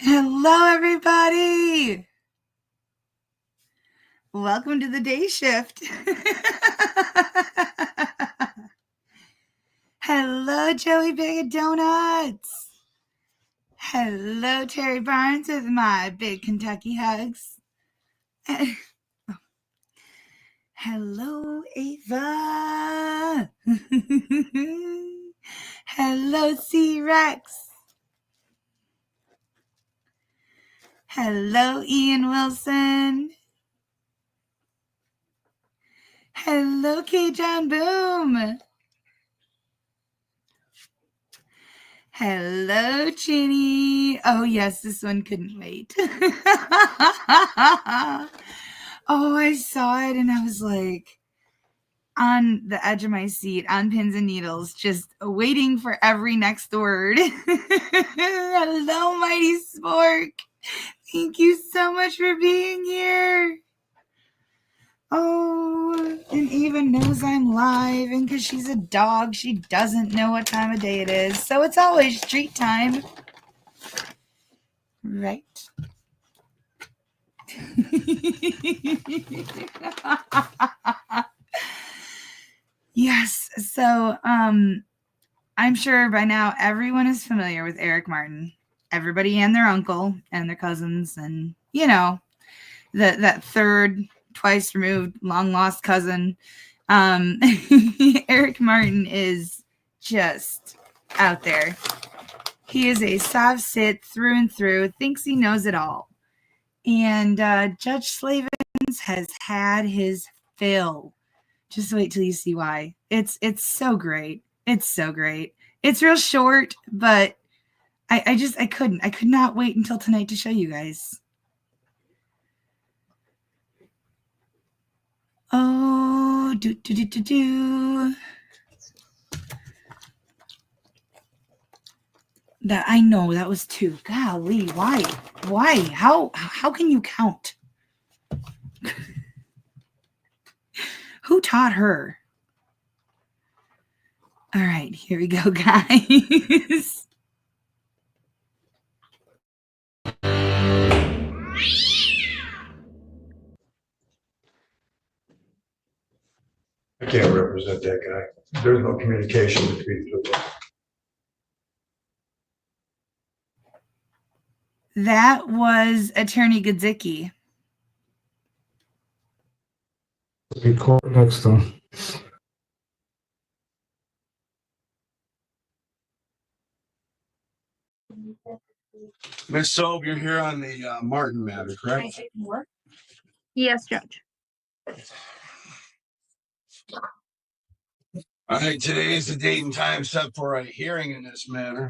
Hello, everybody. Welcome to the day shift. Hello, Joey Big of Donuts. Hello, Terry Barnes with my big Kentucky hugs. Hello, Ava. Hello, C-Rex. Hello, Ian Wilson. Hello, K-John Boom. Hello, Ginny. Oh, yes, this one couldn't wait. Oh, I saw it and I was like on the edge of my seat, on pins and needles, just waiting for every next word. Hello, Mighty Spork. Thank you so much for being here. Oh, and Ava knows I'm live, and because she's a dog, she doesn't know what time of day it is. So it's always treat time. Right. Yes. So I'm sure by now everyone is familiar with Eric Martin. Everybody and their uncle and their cousins, and you know, that third twice removed long lost cousin. Eric Martin is just out there. He is a Sov Cit through and through, thinks he knows it all. And Judge Slavens has had his fill. Just wait till you see why. It's so great. It's so great. It's real short, but I could not wait until tonight to show you guys. Oh, do. That I know that was 2. Golly, why? How can you count? Who taught her? All right, here we go, guys. I can't represent that guy. There's no communication between the two of us. That was Attorney Godzicki. Record next time. Ms. Sov, you're here on the Martin matter, correct? Yes, Judge. All right, today is the date and time set for a hearing in this matter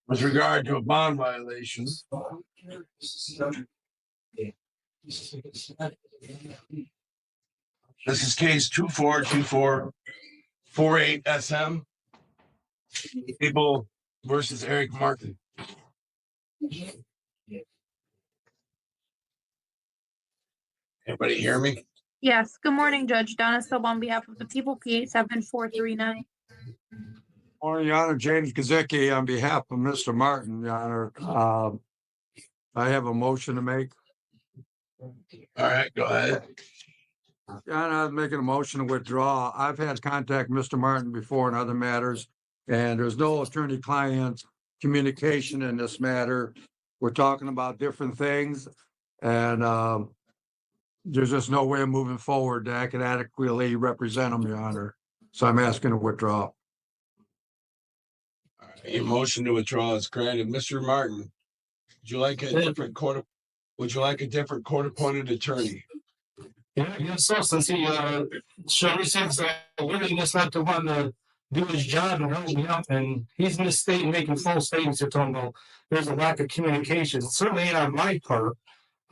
with regard to a bond violation. This is case 242448 SM. People versus Eric Martin. Everybody hear me? Yes. Good morning, Judge. Donna Sub on behalf of the people, PA 7439. Morning, Your Honor. James Gazicki on behalf of Mr. Martin, Your Honor. I have a motion to make. All right, go ahead. Your Honor, I'm making a motion to withdraw. I've had contact Mr. Martin before in other matters, and there's no attorney-client communication in this matter. We're talking about different things, and there's just no way of moving forward that I can adequately represent him, Your Honor. So I'm asking to withdraw. All right, your motion to withdraw is granted. Mr. Martin, would you like a different court-appointed attorney? Yeah, I guess so, since he showed me since willingness not to want to do his job and help me out, and he's misstating, making false statements. You're talking about there's a lack of communication. Certainly ain't on my part.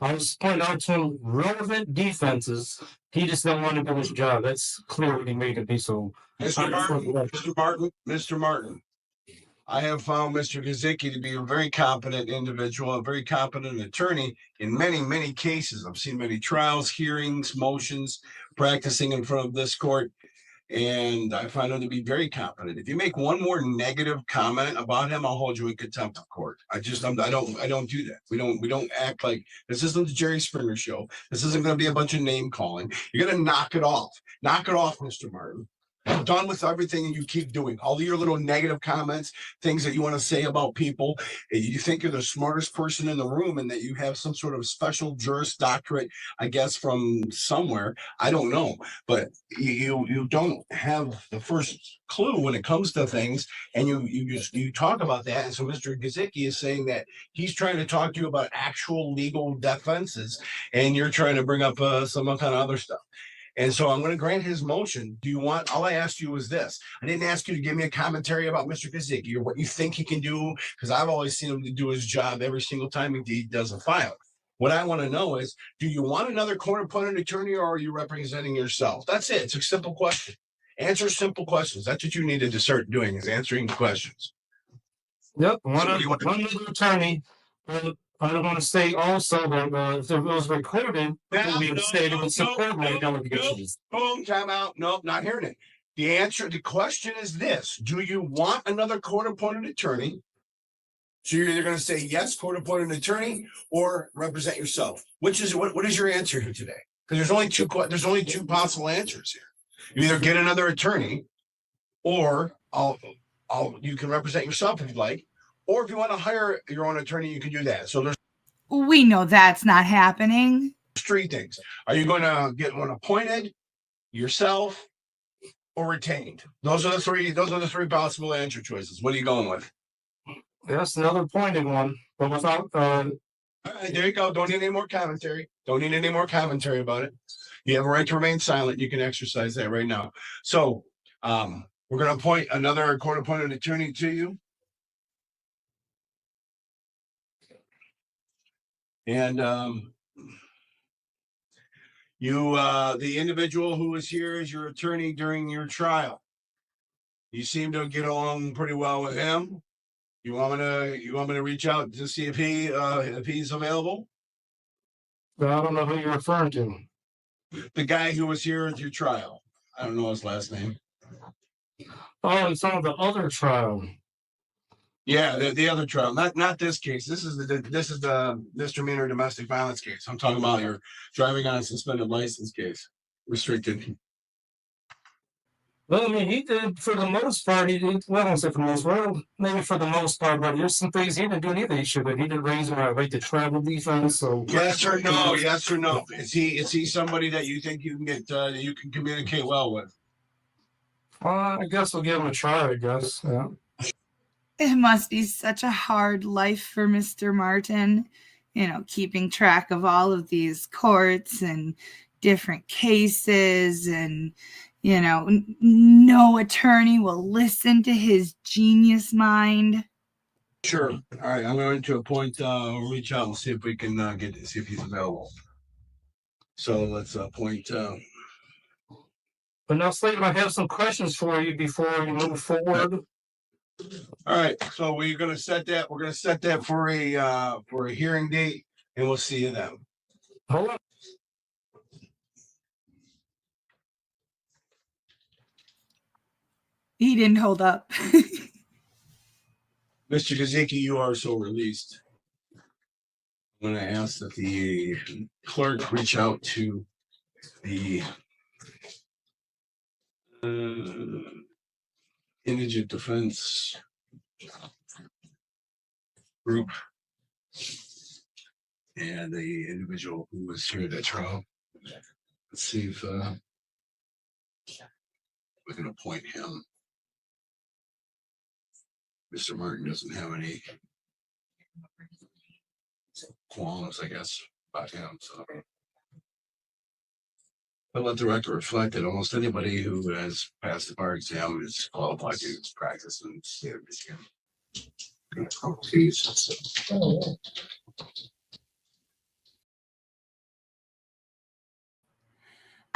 I was pointing out to him relevant defenses. He just don't want to do his job. That's clear what he made it be. So, Mr. Martin, I have found Mr. Gazicki to be a very competent individual, a very competent attorney in many, many cases. I've seen many trials, hearings, motions, practicing in front of this court. And I find him to be very competent. If you make one more negative comment about him, I'll hold you in contempt of court. I don't do that. We don't act like this isn't the Jerry Springer show. This isn't going to be a bunch of name calling. You're going to knock it off. Knock it off, Mr. Martin. I'm done with everything you keep doing. All your little negative comments, things that you want to say about people. You think you're the smartest person in the room and that you have some sort of special Juris Doctorate, I guess, from somewhere. I don't know. But you don't have the first clue when it comes to things. And you talk about that. And so Mr. Gazicki is saying that he's trying to talk to you about actual legal defenses. And you're trying to bring up some kind of other stuff. And so I'm going to grant his motion. Do you want, all I asked you was this. I didn't ask you to give me a commentary about Mr. Gazicki or what you think he can do, because I've always seen him to do his job every single time he does a file. What I want to know is, do you want another court-appointed attorney or are you representing yourself? That's it. It's a simple question. Answer simple questions. That's what you needed to start doing, is answering questions. Yep, So one what do you want? other attorney. But I don't want to say also that if it was recorded, we would say it was support my allegations. Boom, time out. Nope, not hearing it. The question is this: do you want another court-appointed attorney? So you're either going to say yes, court-appointed attorney, or represent yourself. Which is what is your answer here today? Because there's only two possible answers here. You either get another attorney, or you can represent yourself if you'd like, or if you want to hire your own attorney, you can do that. So there's We know that's not happening. three things. Are you going to get one appointed, yourself, or retained? Those are the three possible answer choices. What are you going with? That's another pointed one, but without All right, there you go. Don't need any more commentary. Don't need any more commentary about it. You have a right to remain silent. You can exercise that right now. So we're going to appoint another court-appointed attorney to you. And the individual who was here as your attorney during your trial, you seem to get along pretty well with him. You want me to reach out to see if he's available? I don't know who you're referring to. The guy who was here at your trial. I don't know his last name. Oh, it's on the other trial. Yeah, the other trial, not this case. This is the misdemeanor domestic violence case. I'm talking about your driving on a suspended license case, restricted. Well, I mean, he did for the most part. He did well. I don't say for the most part, maybe for the most part, but there's some things he didn't do neither. He should, but he didn't raise my right to travel defense. So Yes or no? Yes or no? Is he somebody that you think you can get that you can communicate well with? I guess we'll give him a try. I guess. Yeah. It must be such a hard life for Mr. Martin, keeping track of all of these courts and different cases, and no attorney will listen to his genius mind. Sure. All right. I'm going to appoint. Reach out and see if we can see if he's available. So let's appoint. But now, Slayton, I have some questions for you before we move forward. All right. So we're going to set that. We're going to set that for a hearing date, and we'll see you then. Hold on. He didn't hold up. Mr. Gazicki, you are so released. I'm going to ask that the clerk reach out to the indigent defense group and the individual who was here at that trial. Let's see if we can appoint him. Mr. Martin doesn't have any qualms, I guess, about him. So, but let the record reflect that almost anybody who has passed the bar exam is qualified to practice in the state of Michigan.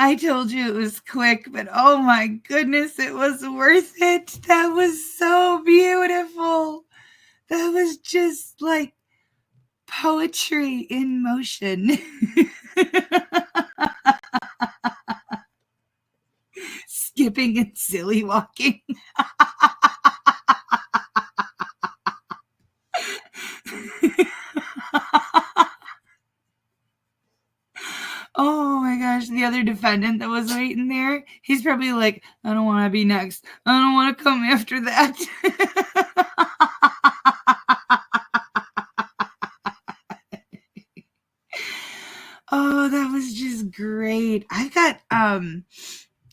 I told you it was quick, but oh my goodness, it was worth it. That was so beautiful. That was just like poetry in motion. skipping and silly walking. Oh my gosh, the other defendant that was waiting there, he's probably like, I don't want to be next. I don't want to come after that. Oh, that was just great. I've got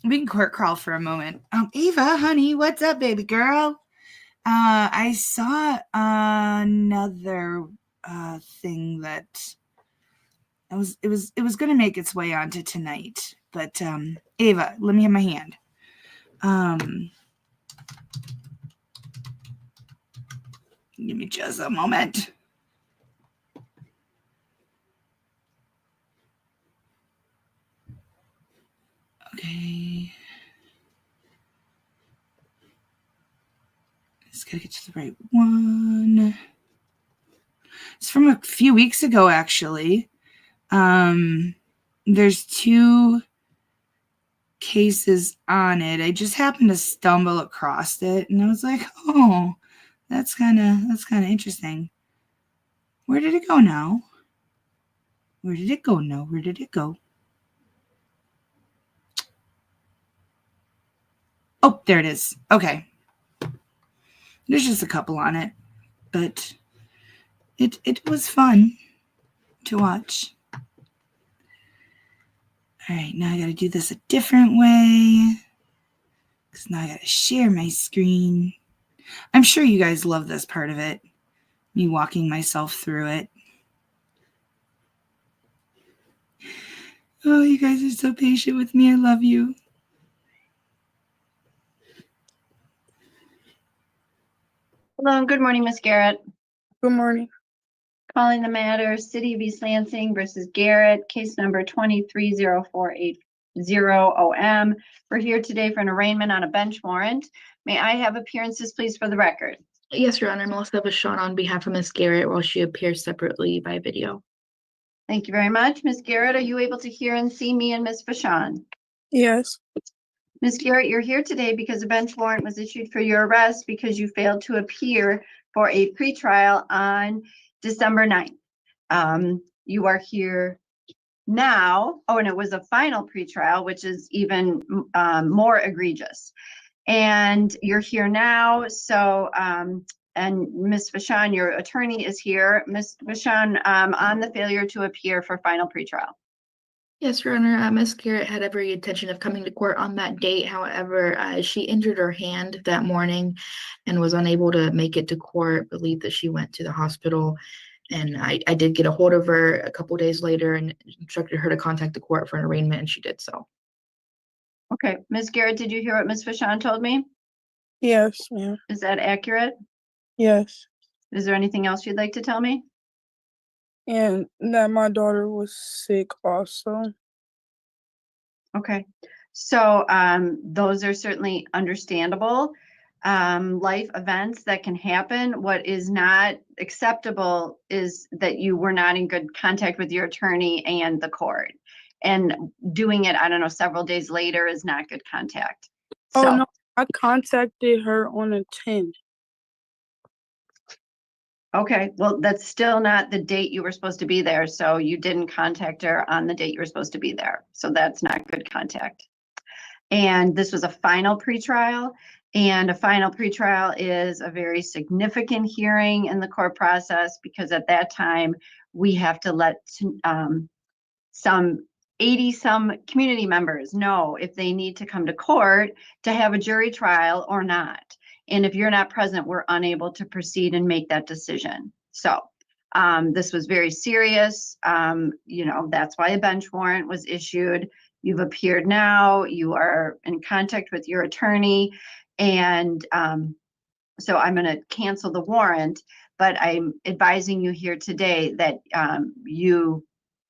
we can court crawl for a moment. Ava, honey, what's up, baby girl? I saw another thing that it was gonna make its way onto tonight. But Ava, let me have my hand. Give me just a moment. Okay. Just gotta get to the right one. It's from a few weeks ago, actually. There's 2 cases on it. I just happened to stumble across it, and I was like, "Oh, that's kind of interesting." Where did it go now? Where did it go now? Where did it go? Oh, there it is. Okay. There's just a couple on it, but it was fun to watch. All right, now I got to do this a different way because now I got to share my screen. I'm sure you guys love this part of it, me walking myself through it. Oh, you guys are so patient with me. I love you. Hello and good morning, Miss Garrett. Good morning. Calling the matter, City of East Lansing versus Garrett, case number 230480 OM. We're here today for an arraignment on a bench warrant. May I have appearances, please, for the record? Yes, Your Honor. Melissa Vachon on behalf of Ms. Garrett while she appears separately by video. Thank you very much. Ms. Garrett, are you able to hear and see me and Ms. Vachon? Yes. Ms. Garrett, you're here today because a bench warrant was issued for your arrest because you failed to appear for a pretrial on December 9th. You are here now. Oh, and it was a final pretrial, which is even more egregious. And you're here now. So, and Ms. Vachon, your attorney is here. Ms. Vachon, on the failure to appear for final pretrial. Yes, Your Honor. Ms. Garrett had every intention of coming to court on that date. However, she injured her hand that morning and was unable to make it to court. Believed that she went to the hospital. And I did get a hold of her a couple days later and instructed her to contact the court for an arraignment, and she did so. Okay, Ms. Garrett, did you hear what Ms. Vachon told me? Yes, ma'am. Is that accurate? Yes. Is there anything else you'd like to tell me? And that my daughter was sick also. Okay, so those are certainly understandable life events that can happen. What is not acceptable is that you were not in good contact with your attorney and the court. And doing it, I don't know, several days later is not good contact. So, Oh, no, I contacted her on the 10th. okay, well, that's still not the date you were supposed to be there. So you didn't contact her on the date you were supposed to be there. So that's not good contact. And this was a final pretrial. And a final pretrial is a very significant hearing in the court process because at that time we have to let some 80-some community members know if they need to come to court to have a jury trial or not. And if you're not present, we're unable to proceed and make that decision. So this was very serious. You know, that's why a bench warrant was issued. You've appeared now, you are in contact with your attorney, and so I'm going to cancel the warrant, but I'm advising you here today that you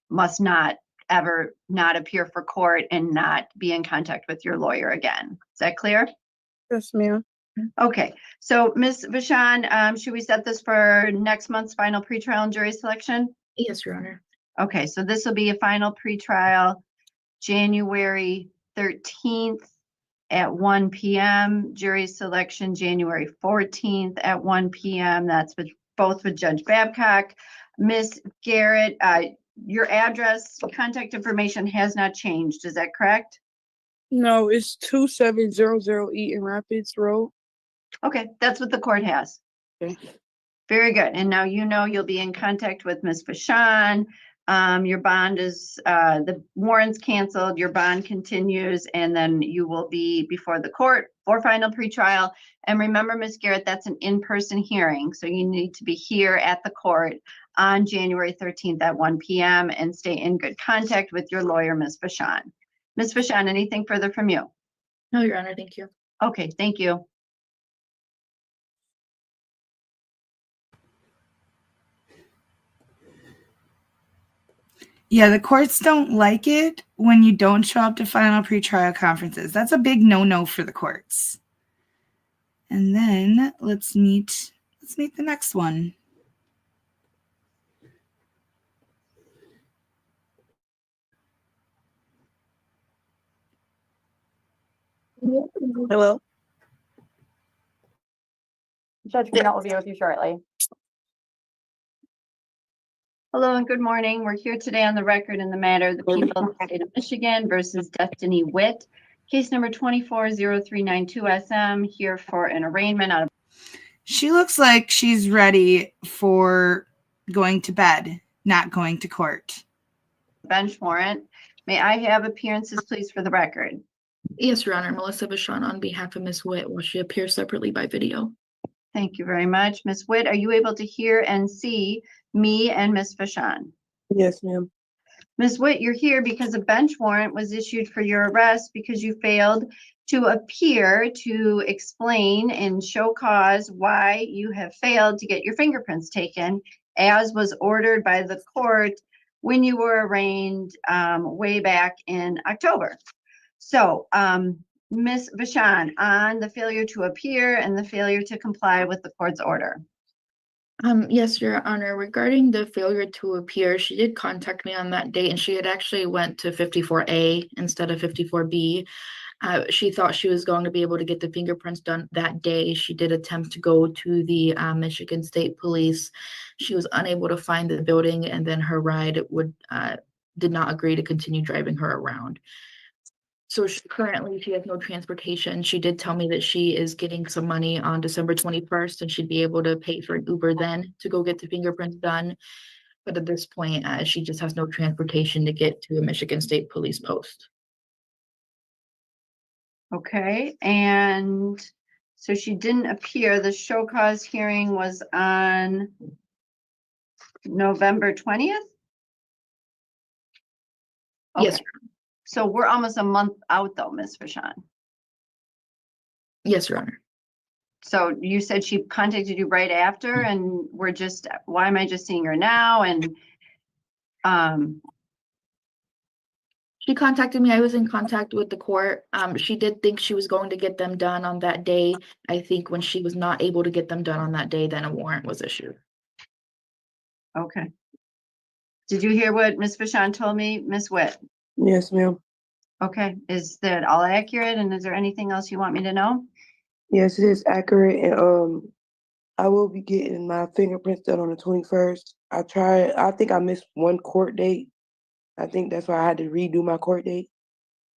must not ever not appear for court and not be in contact with your lawyer again. Is that clear? Yes, ma'am. Okay, so Ms. Vachon, should we set this for next month's final pretrial and jury selection? Yes, Your Honor. Okay, so this will be a final pretrial January 13th at 1 p.m. Jury selection January 14th at 1 p.m. That's with both with Judge Babcock. Miss Garrett, your address, contact information has not changed. Is that correct? No, it's 2700 Eaton Rapids Road. Okay, that's what the court has. Okay. Very good. And now you know you'll be in contact with Ms. Vachon. Your bond is, the warrant's canceled, your bond continues, and then you will be before the court for final pretrial. And remember, Ms. Garrett, that's an in-person hearing, so you need to be here at the court on January 13th at 1 p.m. and stay in good contact with your lawyer, Ms. Vachon. Ms. Vachon, anything further from you? No, Your Honor, thank you. Okay, thank you. Yeah, the courts don't like it when you don't show up to final pretrial conferences. That's a big no-no for the courts. And then let's meet the next one. Hello. Judge Greenault will be with you shortly. Hello and good morning. We're here today on the record in the matter of the people of the state of Michigan versus Destiny Witt. Case number 240392 SM, here for an arraignment out of. She looks like she's ready for going to bed, not going to court. Bench warrant. May I have appearances, please, for the record? Yes, Your Honor. Melissa Vachon on behalf of Ms. Witt, will she appear separately by video? Thank you very much. Ms. Witt, are you able to hear and see me and Ms. Vachon? Yes, ma'am. Ms. Witt, you're here because a bench warrant was issued for your arrest because you failed to appear to explain and show cause why you have failed to get your fingerprints taken, as was ordered by the court when you were arraigned way back in October. So, Ms. Vachon, on the failure to appear and the failure to comply with the court's order. Yes, Your Honor. Regarding the failure to appear, she did contact me on that date, and she had actually went to 54A instead of 54B. She thought she was going to be able to get the fingerprints done that day. She did attempt to go to the Michigan State Police. She was unable to find the building, and then her ride did not agree to continue driving her around. So currently she has no transportation. She did tell me that she is getting some money on December 21st, and she'd be able to pay for an Uber then to go get the fingerprints done. But at this point, she just has no transportation to get to a Michigan State Police post. Okay, and so she didn't appear. The show cause hearing was on November 20th? Yes. Okay. So we're almost a month out though, Ms. Vachon. Yes, Your Honor. So you said she contacted you right after, and we're just, why am I just seeing her now? And she contacted me. I was in contact with the court. She did think she was going to get them done on that day. I think when she was not able to get them done on that day, then a warrant was issued. okay. Did you hear what Ms. Vachon told me, Ms. Witt? Yes, ma'am. Okay, is that all accurate? And is there anything else you want me to know? Yes, it is accurate. And I will be getting my fingerprints done on the 21st. I think I missed one court date. I think that's why I had to redo my court date.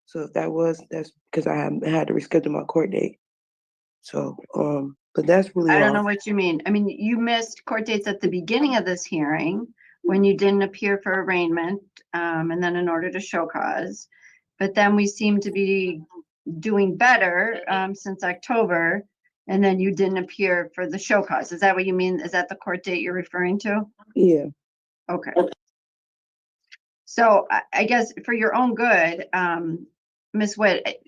So if that's because I had to reschedule my court date. So, but that's really I don't all. know what you mean. I mean, you missed court dates at the beginning of this hearing when you didn't appear for arraignment, and then in order to show cause. But then we seem to be doing better since October, and then you didn't appear for the show cause. Is that what you mean? Is that the court date you're referring to? Yeah. Okay. So I guess for your own good, Ms. Witt,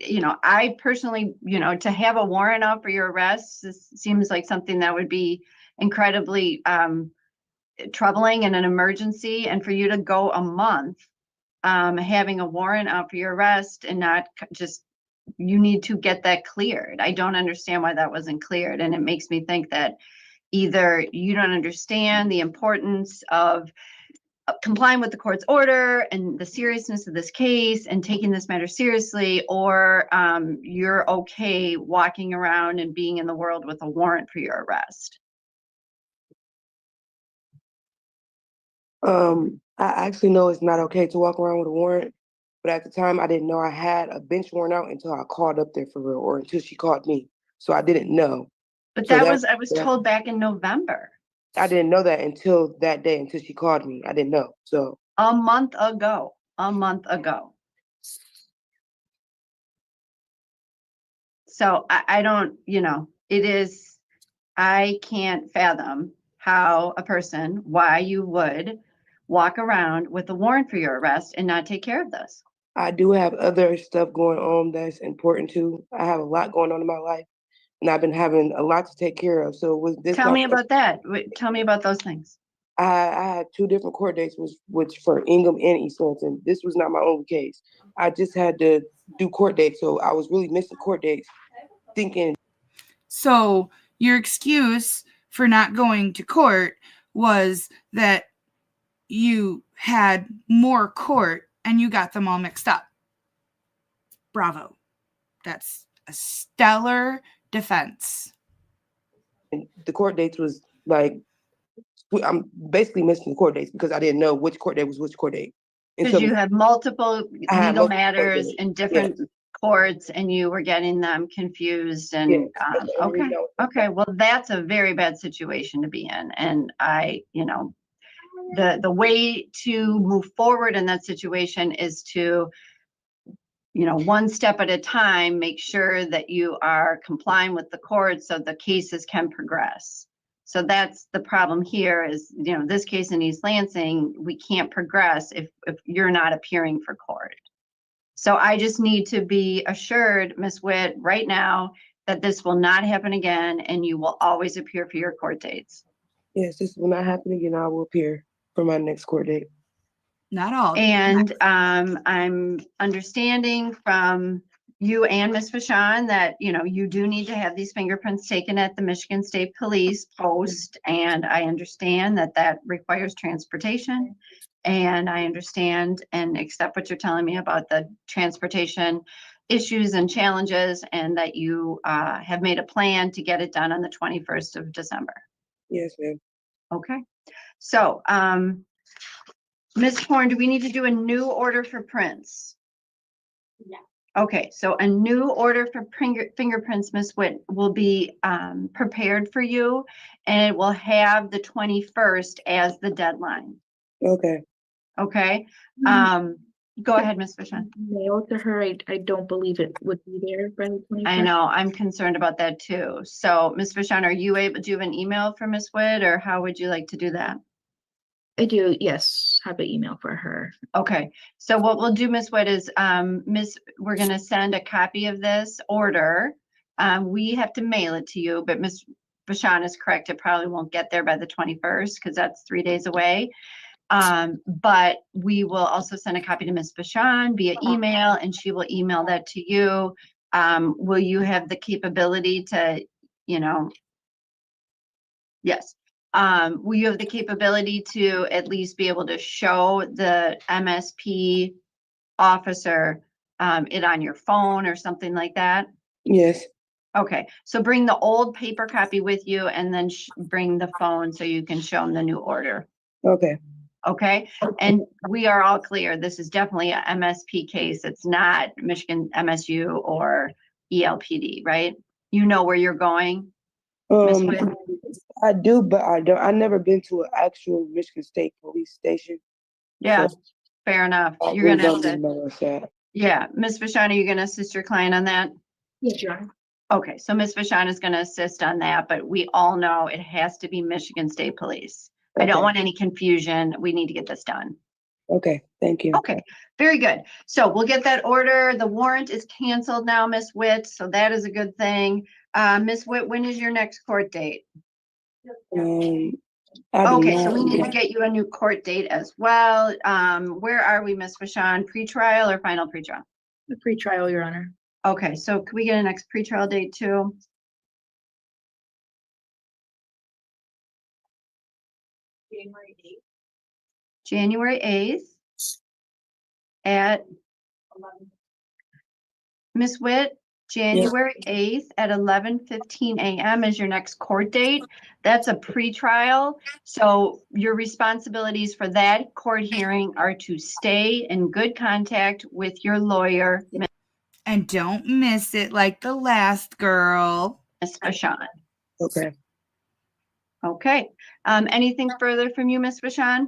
I personally, to have a warrant out for your arrest, this seems like something that would be incredibly troubling in an emergency. And for you to go a month having a warrant out for your arrest and not just, you need to get that cleared. I don't understand why that wasn't cleared. And it makes me think that either you don't understand the importance of complying with the court's order and the seriousness of this case and taking this matter seriously, or you're okay walking around and being in the world with a warrant for your arrest? I actually know it's not okay to walk around with a warrant, but at the time I didn't know I had a bench warrant out until I called up there for real, or until she called me. So I didn't know. But So I was told back in November. I didn't know that until that day, until she called me. I didn't know. So A month ago. So I don't, I can't fathom how a person, why you would walk around with a warrant for your arrest and not take care of this. I do have other stuff going on that's important too. I have a lot going on in my life, and I've been having a lot to take care of. So was this? Tell me about that. Tell me about those things. I had 2 different court dates, which for Ingham and East Lansing. This was not my only case. I just had to do court dates, so I was really missing court dates, thinking. So your excuse for not going to court was that you had more court and you got them all mixed up. Bravo. That's a stellar defense. The court dates was like, I'm basically missing the court dates because I didn't know which court date was which court date. Because you had multiple legal multiple matters court dates. in different courts and you were getting them confused and, okay, well, that's a very bad situation to be in. And the way to move forward in that situation is to, one step at a time, make sure that you are complying with the court so the cases can progress. So that's the problem here is, this case in East Lansing, we can't progress if you're not appearing for court. So I just need to be assured, Ms. Witt, right now, that this will not happen again and you will always appear for your court dates. Yes, this will not happen again. I will appear for my next court date. Not all. And I'm understanding from you and Ms. Vachon that, you do need to have these fingerprints taken at the Michigan State Police post. And I understand that requires transportation. And I understand and accept what you're telling me about the transportation issues and challenges, and that you have made a plan to get it done on the 21st of December. Yes, ma'am. Okay. So, Ms. Horn, do we need to do a new order for prints? Yeah. Okay, so a new order for fingerprints, Ms. Witt, will be prepared for you, and it will have the 21st as the deadline. Okay. Okay. Go ahead, Ms. Vachon. Mail to her. I don't believe it would be there by the 21st. I know, I'm concerned about that too. So, Ms. Vachon, are you able to do an email for Ms. Witt, or how would you like to do that? I do, yes, have an email for her. Okay, so what we'll do, Ms. Witt, is we're gonna send a copy of this order. We have to mail it to you, but Ms. Vachon is correct. It probably won't get there by the 21st because that's 3 days away. But we will also send a copy to Ms. Vachon via email, and she will email that to you. Will you have the capability to, yes. Will you have the capability to at least be able to show the MSP officer it on your phone or something like that? Yes. Okay, so bring the old paper copy with you and then bring the phone so you can show them the new order. Okay. Okay, and we are all clear. This is definitely a MSP case. It's not Michigan MSU or ELPD, right? You know where you're going? Ms. Witt? I do, but I don't. I've never been to an actual Michigan State Police station. Yeah, So fair enough. I You're really gonna have don't to, know what's that. yeah, Ms. Vachon, are you gonna assist your client on that? Yes, Your Honor. Okay, so Ms. Vachon is gonna assist on that, but we all know it has to be Michigan State Police. I don't Okay. want any confusion. We need to get this done. Okay, thank you. Okay, very good. So we'll get that order. The warrant is canceled now, Ms. Witt, so that is a good thing. Ms. Witt, when is your next court date? Okay, so we need to get you a new court date as well. Where are we, Ms. Vachon? Pre-trial or final pre-trial? The pre-trial, Your Honor. Okay, so can we get a next pre-trial date too? January 8th at Ms. Witt, January 8th at 11:15 a.m. is your next court date. That's a pretrial. So your responsibilities for that court hearing are to stay in good contact with your lawyer, And don't miss it like the last girl. Ms. Vachon. Okay. Okay. Anything further from you, Ms. Vachon?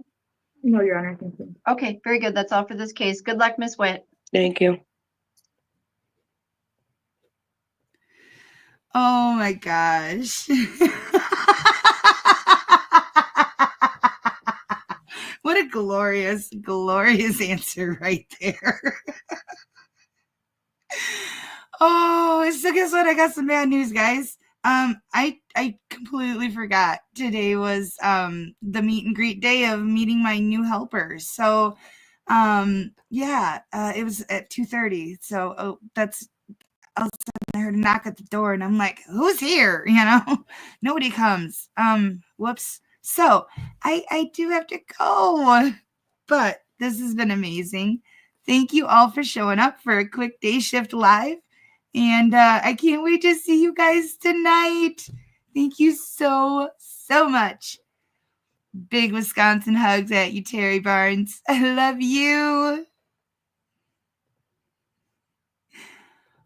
No, Your Honor, thank you. Okay, very good. That's all for this case. Good luck, Ms. Witt. Thank you. Oh my gosh. What a glorious, glorious answer right there. Oh, so guess what? I got some bad news, guys. I completely forgot. Today was the meet and greet day of meeting my new helpers. So yeah, it was at 2:30. So that's all of a sudden I heard a knock at the door and I'm like, who's here? You know, nobody comes. Whoops. So I do have to go, but this has been amazing. Thank you all for showing up for a quick day shift live. And I can't wait to see you guys tonight. Thank you so, so much. Big Wisconsin hugs at you, Terry Barnes. I love you.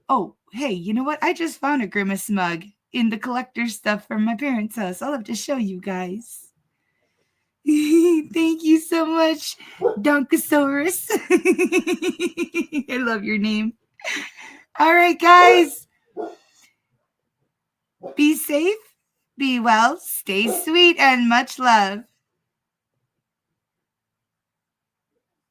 Oh, hey, you know what? I just found a Grimace mug in the collector stuff from my parents' house. I'll have to show you guys. Thank you so much, Donkosaurus. I love your name. All right, guys. Be safe, be well, stay sweet, and much love.